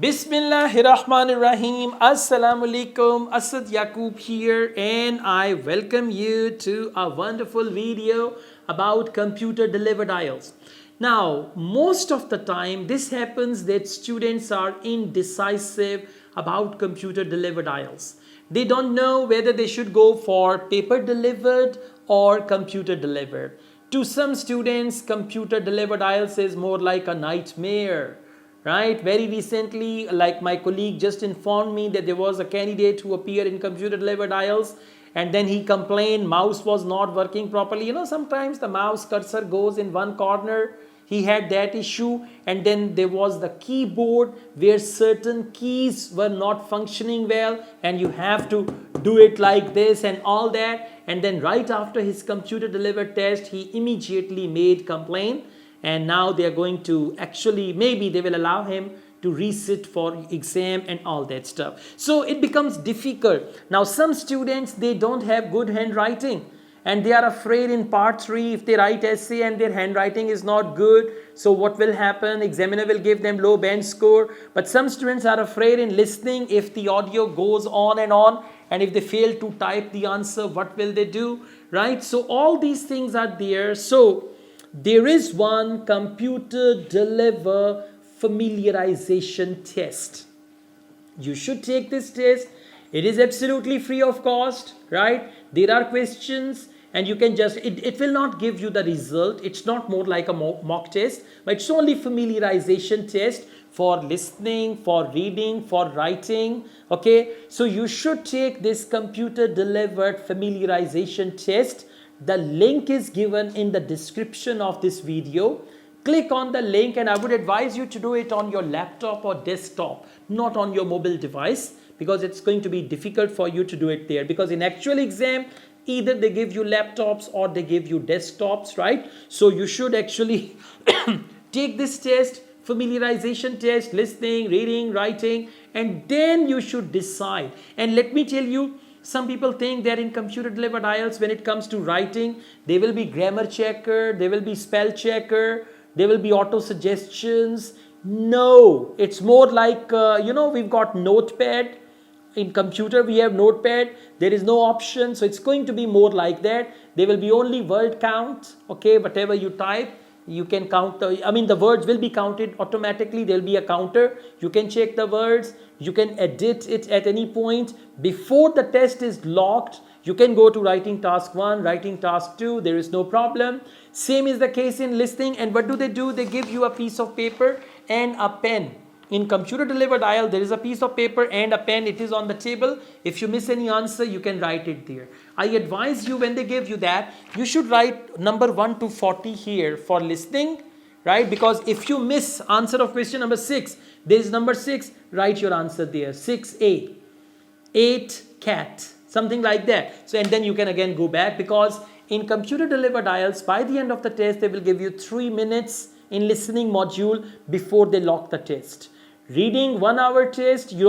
Bismillahirrahmanirrahim. Assalamu alaikum. Asad Yaqub here, and I welcome you to a wonderful video about computer delivered IELTS. Now, most of the time, this happens that students are indecisive about computer delivered IELTS. They don't know whether they should go for paper delivered or computer delivered. To some students, computer delivered IELTS is more like a nightmare. Right, very recently, like my colleague just informed me that there was a candidate who appeared in computer delivered IELTS, and then he complained mouse was not working properly. Sometimes the mouse cursor goes in one corner. He had that issue, and then there was the keyboard where certain keys were not functioning well, and you have to do it like this and all that. And then right after his computer delivered test, he immediately made complaint, and now they are going to actually, maybe they will allow him to resit for exam and all that stuff. So it becomes difficult. Now some students, they don't have good handwriting, and they are afraid in part 3 if they write essay and their handwriting is not good, so what will happen? Examiner will give them low band score. But some students are afraid in listening, if the audio goes on, and if they fail to type the answer, what will they do, right? So all these things are there. So there is one computer deliver familiarization test. You should take this test. It is absolutely free of cost, right? There are questions, and you can just, it will not give you the result. It's not more like a mock test, but it's only familiarization test for listening, for reading, for writing. Okay, so you should take this computer delivered familiarization test. The link is given in the description of this video. Click on the link, and I would advise you to do it on your laptop or desktop, not on your mobile device, because it's going to be difficult for you to do it there. Because in actual exam, either they give you laptops or they give you desktops, right? So you should actually take this test, familiarization test, listening, reading, writing, and then you should decide. And let me tell you, some people think that in computer delivered IELTS, when it comes to writing, there will be grammar checker, there will be spell checker, there will be auto suggestions. No, it's more like, we've got notepad. In computer, we have notepad. There is no option. So it's going to be more like that. There will be only word count. Okay, whatever you type, you can count the words will be counted automatically. There will be a counter. You can check the words. You can edit it at any point. Before the test is locked, you can go to writing task 1, writing task 2. There is no problem. Same is the case in listening. And what do? They give you a piece of paper and a pen. In computer delivered IELTS, there is a piece of paper and a pen. It is on the table. If you miss any answer, you can write it there. I advise you, when they give you that, you should write number 1 to 40 here for listening, right? Because if you miss answer of question number 6, there is number 6, write your answer there. 6A, 8 cat, something like that. So, and then you can again go back, because in computer delivered IELTS, by the end of the test, they will give you 3 minutes in listening module before they lock the test. Reading 1 hour test, you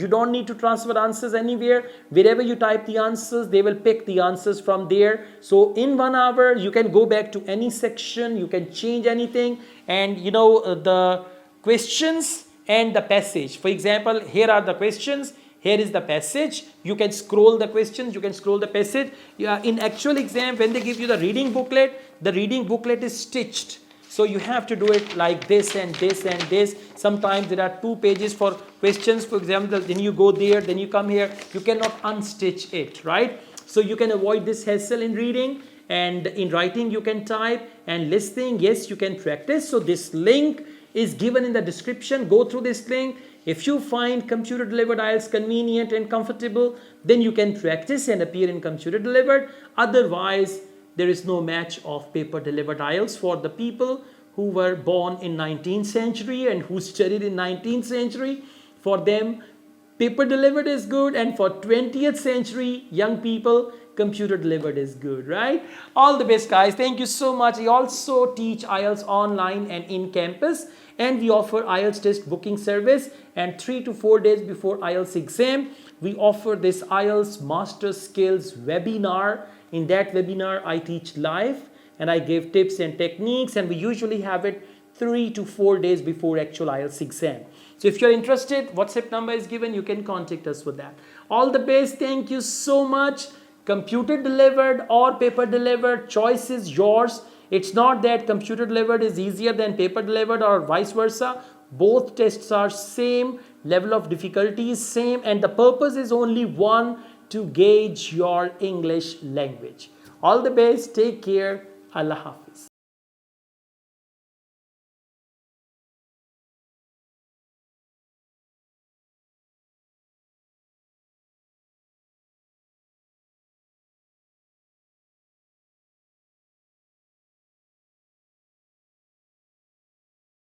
don't need to transfer answers anywhere. Wherever you type the answers, they will pick the answers from there. So in 1 hour, you can go back to any section, you can change anything, and the questions and the passage. For example, here are the questions, here is the passage. You can scroll the questions, you can scroll the passage. In actual exam, when they give you the reading booklet is stitched. So you have to do it like this and this and this. Sometimes there are 2 pages for questions, for example. Then you go there, then you come here. You cannot unstitch it, right? So you can avoid this hassle in reading. And in writing, you can type. And listening, yes, you can practice. So this link is given in the description. Go through this link. If you find computer delivered IELTS convenient and comfortable, then you can practice and appear in computer delivered. Otherwise, there is no match of paper delivered IELTS for the people who were born in 19th century and who studied in 19th century. For them, paper delivered is good, and for 20th century young people, computer delivered is good, right? All the best, guys. Thank you so much. I also teach IELTS online and in campus, and we offer IELTS test booking service. And 3 to 4 days before IELTS exam, we offer this IELTS Master Skills webinar. In that webinar, I teach live, and I give tips and techniques, and we usually have it 3 to 4 days before actual IELTS exam. So if you're interested, WhatsApp number is given, you can contact us with that. All the best. Thank you so much. Computer delivered or paper delivered, choice is yours. It's not that computer delivered is easier than paper delivered or vice versa. Both tests are same, level of difficulty is same, and the purpose is only one, to gauge your English language. All the best. Take care. Allah Hafiz.